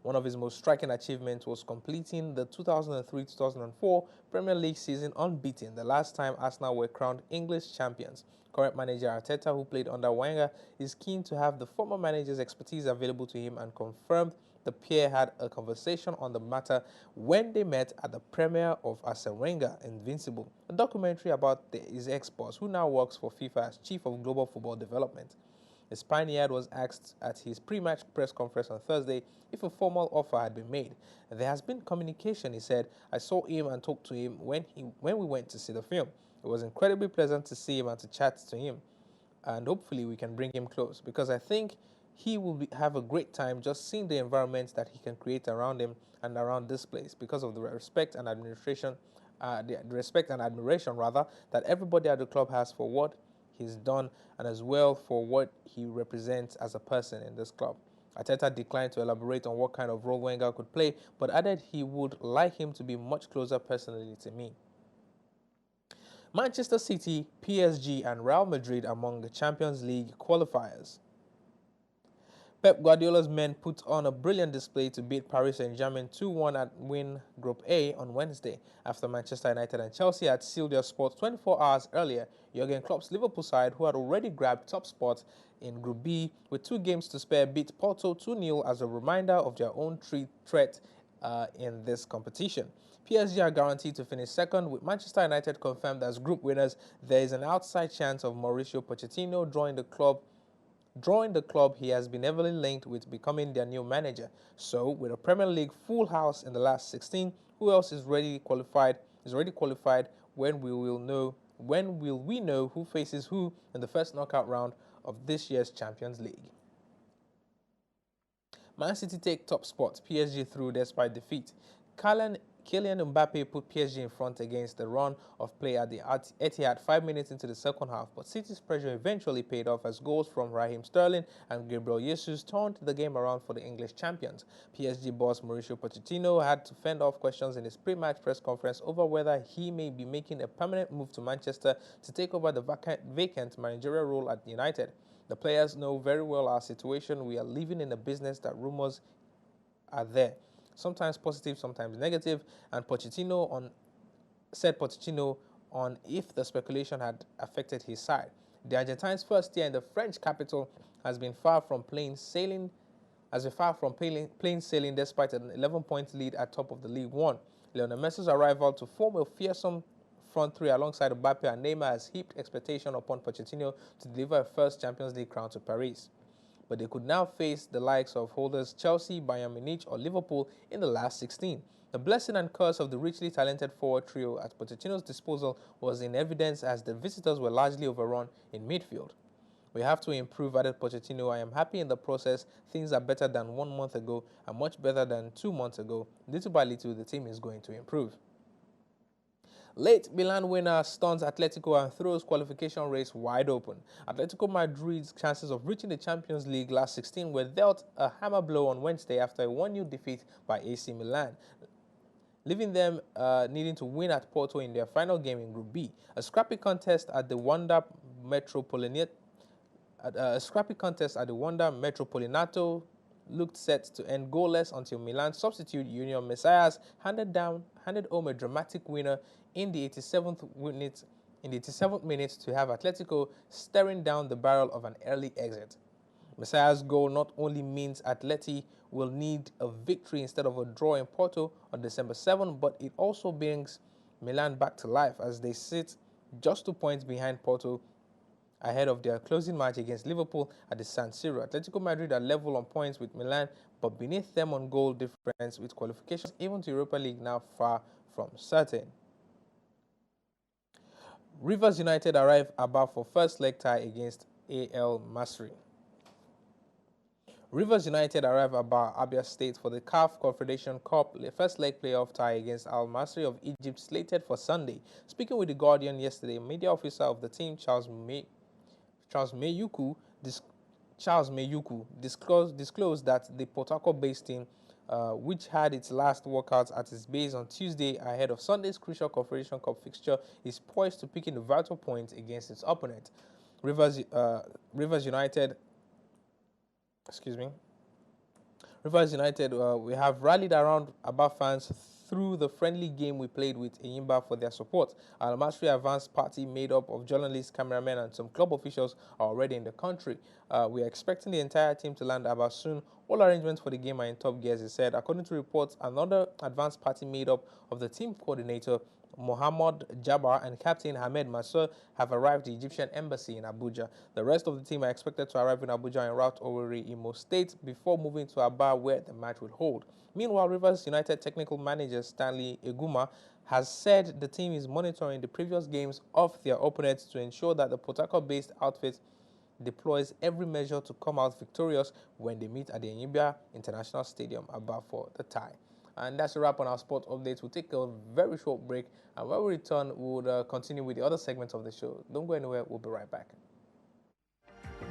One of his most striking achievements was completing the 2003-2004 Premier League season unbeaten, the last time Arsenal were crowned English champions. Current manager Arteta, who played under Wenger, is keen to have the former manager's expertise available to him and confirmed the pair had a conversation on the matter when they met at the premiere of Arsene Wenger Invincible, a documentary about his ex-boss, who now works for FIFA as Chief of Global Football Development. The Spaniard was asked at his pre-match press conference on Thursday if a formal offer had been made. There has been communication, he said. I saw him and talked to him when we went to see the film. It was incredibly pleasant to see him and to chat to him. And hopefully we can bring him close, because I think he will have a great time just seeing the environment that he can create around him and around this place, because of the respect and admiration that everybody at the club has for what he's done and as well for what he represents as a person in this club. Arteta declined to elaborate on what kind of role Wenger could play, but added he would like him to be much closer personally to me. Manchester City, PSG and Real Madrid among the Champions League qualifiers. Pep Guardiola's men put on a brilliant display to beat Paris Saint-Germain 2-1 at Win Group A on Wednesday. After Manchester United and Chelsea had sealed their spots 24 hours earlier, Jurgen Klopp's Liverpool side, who had already grabbed top spot in Group B with 2 games to spare, beat Porto 2-0 as a reminder of their own threat in this competition. PSG are guaranteed to finish second, with Manchester United confirmed as group winners. There is an outside chance of Mauricio Pochettino drawing the club. He has been heavily linked with becoming their new manager. So, with a Premier League full house in the last 16, who else is already qualified? When will we know who faces who in the first knockout round of this year's Champions League? Man City take top spot, PSG through despite defeat. Kylian Mbappe put PSG in front against the run of play at the Etihad 5 minutes into the second half, but City's pressure eventually paid off as goals from Raheem Sterling and Gabriel Jesus turned the game around for the English champions. PSG boss Mauricio Pochettino had to fend off questions in his pre-match press conference over whether he may be making a permanent move to Manchester to take over the vacant managerial role at United. The players know very well our situation. We are living in a business that rumors are there, sometimes positive, sometimes negative, and Pochettino on if the speculation had affected his side. The Argentines' first year in the French capital has been far from plain sailing despite an 11-point lead at top of the League One. Lionel Messi's arrival to form a fearsome front three alongside Mbappe and Neymar has heaped expectation upon Pochettino to deliver a first Champions League crown to Paris. But they could now face the likes of holders Chelsea, Bayern Munich or Liverpool in the last 16. The blessing and curse of the richly talented forward trio at Pochettino's disposal was in evidence as the visitors were largely overrun in midfield. We have to improve, added Pochettino. I am happy in the process. Things are better than 1 month ago and much better than 2 months ago. Little by little, the team is going to improve. Late Milan winner stuns Atletico and throws qualification race wide open. Atletico Madrid's chances of reaching the Champions League last 16 were dealt a hammer blow on Wednesday after a 1-0 defeat by AC Milan, leaving them needing to win at Porto in their final game in Group B. A scrappy contest at the Wanda Metropolitano looked set to end goalless until Milan substitute Union Messias handed home a dramatic winner in the 87th minute to have Atletico staring down the barrel of an early exit. Messias' goal not only means Atleti will need a victory instead of a draw in Porto on December 7, but it also brings Milan back to life as they sit just 2 points behind Porto ahead of their closing match against Liverpool at the San Siro. Atletico Madrid are level on points with Milan, but beneath them on goal difference, with qualifications even to Europa League now far from certain. Rivers United arrive Aba for first leg tie against AL Masry. Rivers United arrive Aba, Abia State for the CAF Confederation Cup first leg playoff tie against Al Masry of Egypt slated for Sunday. Speaking with The Guardian yesterday, media officer of the team Charles Mayuku disclosed that the Port Harcourt-based team, which had its last workouts at its base on Tuesday ahead of Sunday's crucial Confederation Cup fixture, is poised to pick in the vital points against its opponent. Rivers United, we have rallied around Aba fans through the friendly game we played with Enyimba for their support. Al Masry advanced party made up of journalists, cameramen, and some club officials are already in the country. We are expecting the entire team to land Aba soon. All arrangements for the game are in top gear, as he said. According to reports, another advanced party made up of the team coordinator, Mohamed Jabbar and Captain Hamed Masur have arrived at the Egyptian embassy in Abuja. The rest of the team are expected to arrive in Abuja en route Owerri, Imo State, before moving to Aba, where the match will hold. Meanwhile, Rivers United technical manager Stanley Eguma has said the team is monitoring the previous games of their opponents to ensure that the Port Harcourt-based outfit deploys every measure to come out victorious when they meet at the Enyimba International Stadium, Aba, for the tie. And that's a wrap on our sport updates. We'll take a very short break, and when we return, we'll continue with the other segments of the show. Don't go anywhere. We'll be right back.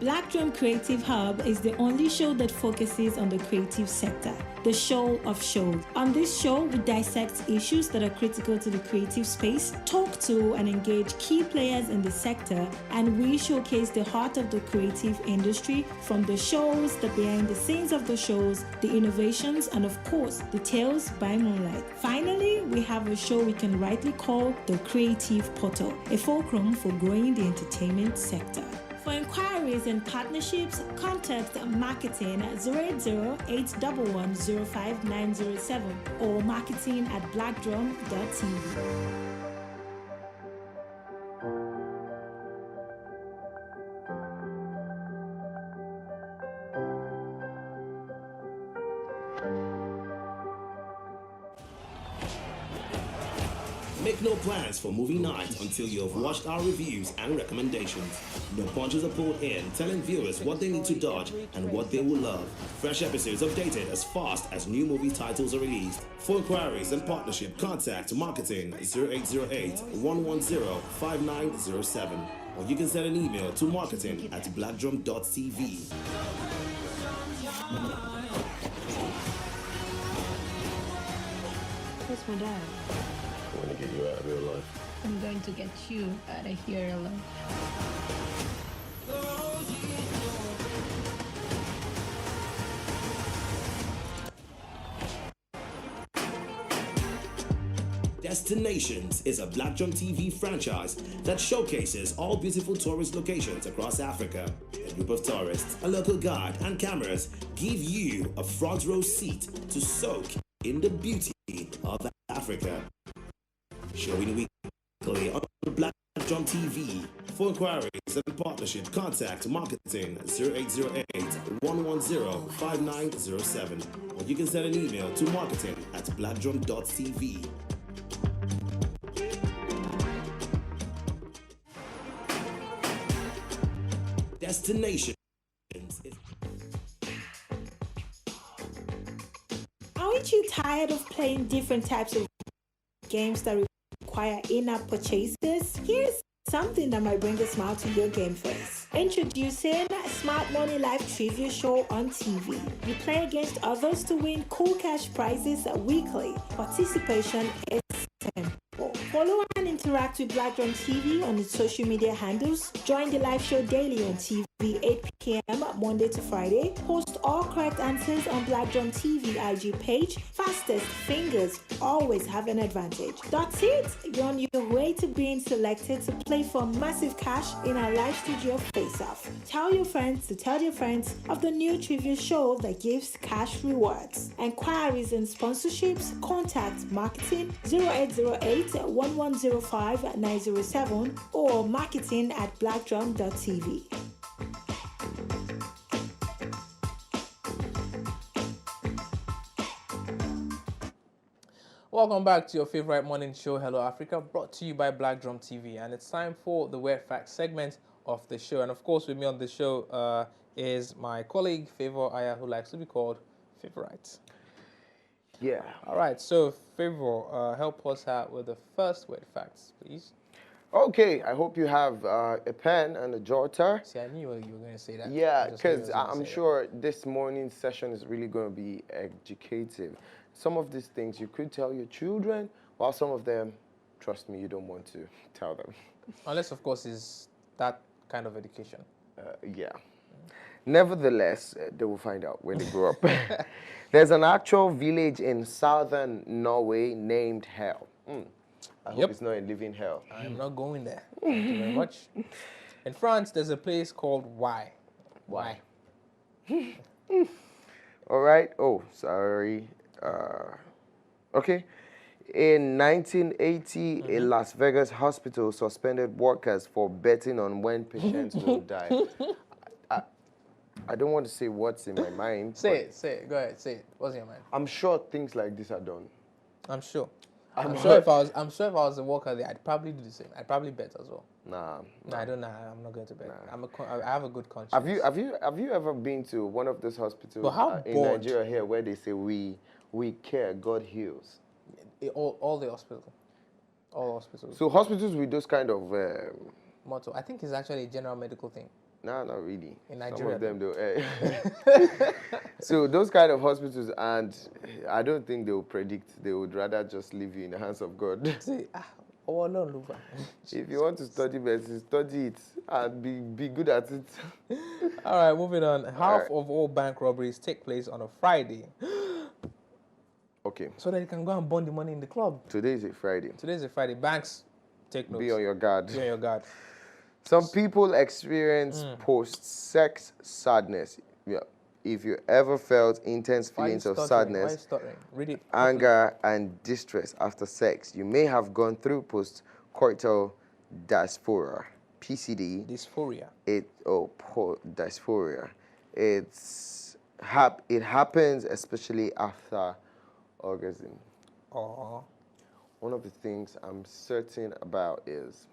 Black Drum Creative Hub is the only show that focuses on the creative sector, the show of shows. On this show, we dissect issues that are critical to the creative space, talk to and engage key players in the sector, and we showcase the heart of the creative industry, from the shows, the behind the scenes of the shows, the innovations, and of course, the tales by moonlight. Finally, we have a show we can rightly call the Creative Portal, a fulcrum for growing the entertainment sector. For inquiries and partnerships, contact marketing at 080-811-05907 or marketing@blackdrum.tv.
Make no plans for movie night until you have watched our reviews and recommendations. No punches are pulled in, telling viewers what they need to dodge and what they will love. Fresh episodes updated as fast as new movie titles are released. For inquiries and partnership, contact marketing 0808-110-5907. Or you can send an email to marketing@blackdrum.tv.
Where's my dad?
I want to get you out of real life.
I'm going to get you out of here alone.
Destinations is a Black Drum TV franchise that showcases all beautiful tourist locations across Africa. A group of tourists, a local guide, and cameras give you a front row seat to soak in the beauty of Africa. Showing weekly on Black Drum TV. For inquiries and partnership, contact marketing 0808-110-5907. Or you can send an email to marketing@blackdrum.tv. Destinations.
Aren't you tired of playing different types of games that require in-app purchases? Here's something that might bring a smile to your game face. Introducing Smart Money Live Trivia Show on TV. You play against others to win cool cash prizes weekly. Participation is simple. Follow and interact with Black Drum TV on its social media handles. Join the live show daily on TV, 8 p.m. Monday to Friday. Post all correct answers on Black Drum TV IG page. Fastest fingers always have an advantage. That's it. You're on your way to being selected to play for massive cash in our live studio face-off. Tell your friends to tell your friends of the new trivia show that gives cash rewards. Enquiries and sponsorships, contact marketing 0808-1105-907 or marketing@blackdrum.tv.
Welcome back to your favorite morning show, Hello Africa, brought to you by Black Drum TV. And it's time for the Weird Facts segment of the show. And of course, with me on the show is my colleague, Favor Aya, who likes to be called Favorite.
Yeah.
All right, so Favor, help us out with the first Weird Facts, please.
Okay, I hope you have a pen and a jotter.
See, I knew you were going to say that.
Yeah, because I'm sure this morning's session is really going to be educative. Some of these things you could tell your children, while some of them, trust me, you don't want to tell them.
Unless, of course, is that kind of education.
Yeah. Nevertheless, they will find out when they grow up. There's an actual village in southern Norway named Hell. I hope it's not a living hell.
I'm not going there. Thank you very much. In France, there's a place called Why. Why?
All right. Oh, sorry. Okay. In 1980, a Las Vegas hospital suspended workers for betting on when patients will die. I don't want to say what's in my mind.
Say it. Go ahead. Say it. What's in your mind?
I'm sure things like this are done.
I'm sure. I'm sure if I was a worker there, I'd probably do the same. I'd probably bet as well.
Nah.
No, I don't know. I'm not going to bet. I have a good conscience.
Have you ever been to one of those hospitals in Nigeria here where they say we care, God heals?
All the hospitals. All hospitals.
So hospitals with those kind of
motto. I think it's actually a general medical thing.
No, not really.
In Nigeria.
Some of them do. So those kind of hospitals, and I don't think they will predict. They would rather just leave you in the hands of God.
See, no,
if you want to study medicine, study it and be good at it.
All right, moving on. Half of all bank robberies take place on a Friday.
Okay.
So that you can go and burn the money in the club.
Today is a Friday.
Today is a Friday. Banks, take notes.
Be on your guard.
Be on your guard.
Some people experience post-sex sadness. Yeah. If you ever felt intense feelings of sadness, anger, and distress after sex, you may have gone through post-coital dysphoria, PCD.
Dysphoria.
Dysphoria. It happens especially after orgasm.
Aww.
One of the things I'm certain about is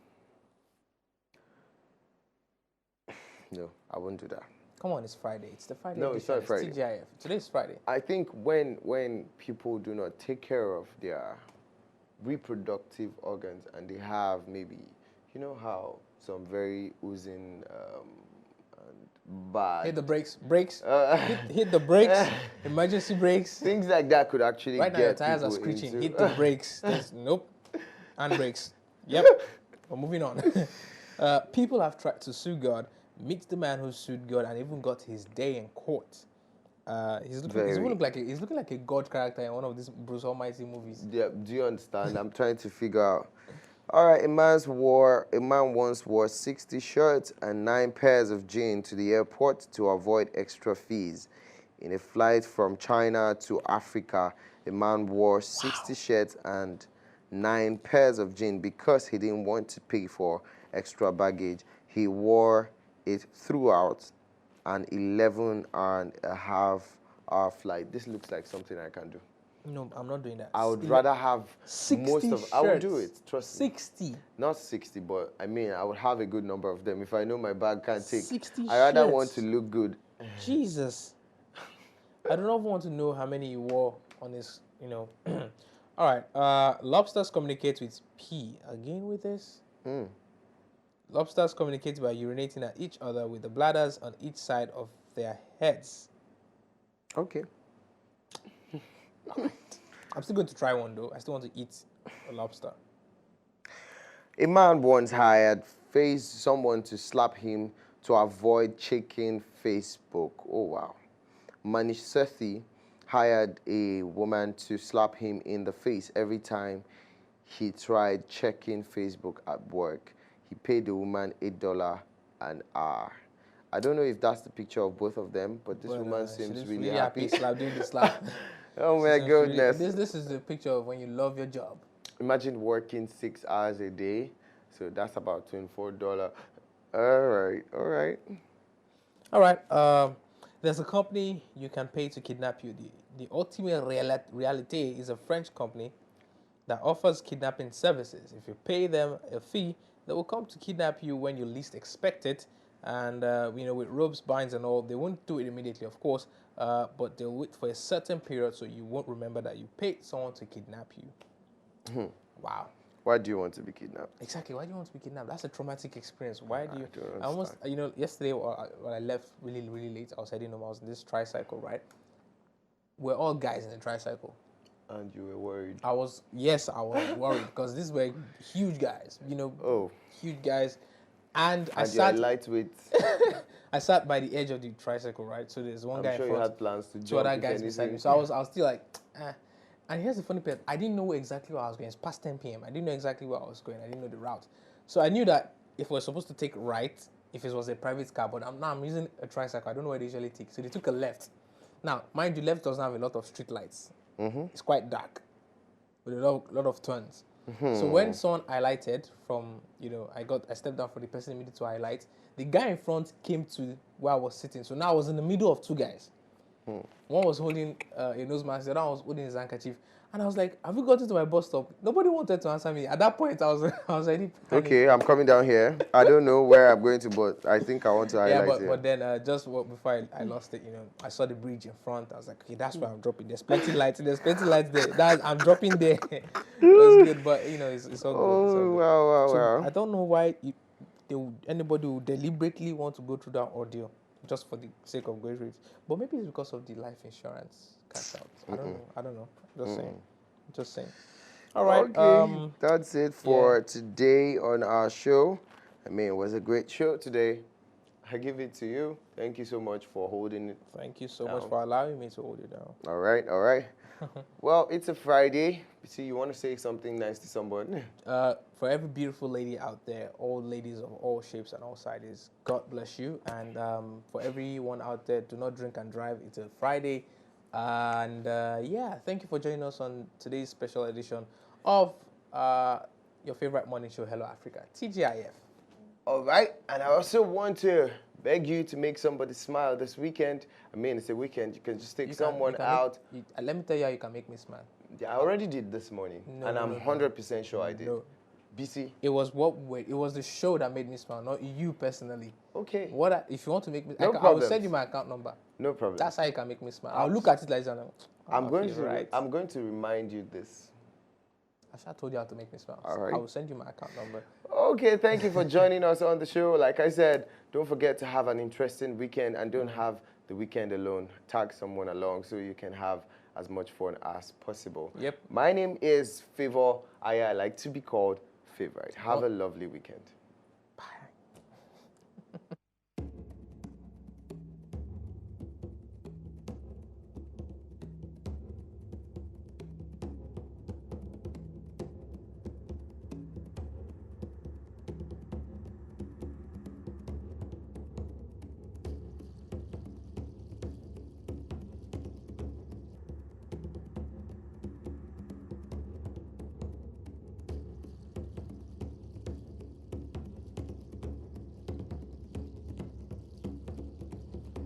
no, I won't do that.
Come on, it's Friday. It's the Friday.
No, it's not Friday.
It's TGIF. Today's Friday.
I think when people do not take care of their reproductive organs and they have maybe, you know how some very oozing and bad.
Hit the brakes. Hit the brakes. Emergency brakes.
Things like that could actually
right
get
now your tires are screeching. Hit the brakes. Nope. And brakes. Yep. We're moving on. People have tried to sue God. Meet the man who sued God and even got his day in court. He's looking like a God character in one of these Bruce Almighty movies.
Yeah, do you understand? I'm trying to figure out. All right, a man once wore 60 shirts and 9 pairs of jeans to the airport to avoid extra fees. In a flight from China to Africa, a man wore 60 shirts and 9 pairs of jeans because he didn't want to pay for extra baggage. He wore it throughout an 11.5-hour flight. This looks like something I can do.
No, I'm not doing that.
I would rather have
60
most of.
shirts.
I would do it. Trust me.
60.
Not 60, but I mean, I would have a good number of them if I know my bag can't take.
60
I rather
shirts.
want to look good.
Jesus. I do not want to know how many you wore on this. All right. Lobsters communicate with P. Again with this. Lobsters communicate by urinating at each other with the bladders on each side of their heads.
Okay.
I'm still going to try one, though. I still want to eat a lobster.
A man once hired someone to slap him to avoid checking Facebook. Oh, wow. Manish Sethi hired a woman to slap him in the face every time he tried checking Facebook at work. He paid the woman $8 an hour. I don't know if that's the picture of both of them, but this woman seems really happy.
Doing the slap.
Oh my goodness.
Really, this is the picture of when you love your job.
Imagine working 6 hours a day. So that's about $24. All right.
There's a company you can pay to kidnap you. The Ultimate Reality is a French company that offers kidnapping services. If you pay them a fee, they will come to kidnap you when you least expect it. And, with ropes, binds, and all, they won't do it immediately, of course, but they'll wait for a certain period so you won't remember that you paid someone to kidnap you. Wow.
Why do you want to be kidnapped?
Exactly. Why do you want to be kidnapped? That's a traumatic experience. Why do you... I almost, yesterday when I left really, really late, I was heading home. I was in this tricycle, right? We're all guys in the tricycle.
And you were worried?
I was worried because these were huge guys, huge guys. And I sat
lightweight.
I sat by the edge of the tricycle, right? So there's one guy in front.
You had plans to jump.
2 other guys beside me. So I was still like, And here's the funny part. I didn't know exactly where I was going. It's past 10 p.m. I didn't know exactly where I was going. I didn't know the route. So I knew that if we're supposed to take right, if it was a private car, but I'm using a tricycle. I don't know where they usually take. So they took a left. Now, mind you, left doesn't have a lot of street lights. It's quite dark. with a lot of turns. So when someone highlighted from, I stepped down for the person immediately to highlight. The guy in front came to where I was sitting. So now I was in the middle of two guys. One was holding a nose mask, the other one was holding his handkerchief. And I was like, have you gotten to my bus stop? Nobody wanted to answer me. At that point, I was already panicking.
Okay, I'm coming down here. I don't know where I'm going to, but I think I want to highlight it.
But then before I lost it, I saw the bridge in front. I was like, okay, that's where I'm dropping. There's plenty lights. There's plenty lights there. I'm dropping there. It was good, but it's all good.
Oh, wow.
I don't know why anybody would deliberately want to go through that ordeal just for the sake of going through it. But maybe it's because of the life insurance cash out. I don't know. Just saying. All right.
Okay, that's it for today on our show. I mean, it was a great show today. I give it to you. Thank you so much for holding it.
Thank you so much for allowing me to hold it down.
All right. Well, it's a Friday. See, you want to say something nice to someone?
For every beautiful lady out there, all ladies of all shapes and all sizes, God bless you. And for everyone out there, do not drink and drive. It's a Friday. And thank you for joining us on today's special edition of your favorite morning show, Hello Africa, TGIF.
All right, and I also want to beg you to make somebody smile this weekend. I mean, it's a weekend. You can just take someone out.
Let me tell you how you can make me smile.
Yeah, I already did this morning, and I'm 100% sure I did.
No.
BC?
It was the show that made me smile, not you personally.
Okay.
If you want to make me,
No
I will send you my account number.
No problem.
That's how you can make me smile. I'll look at it like that.
I'm going to remind you this.
I told you how to make me smile.
All right.
I will send you my account number.
Okay, thank you for joining us on the show. Like I said, don't forget to have an interesting weekend and don't have the weekend alone. Tag someone along so you can have as much fun as possible.
Yep.
My name is Favor. I like to be called Favorite. Have a lovely weekend.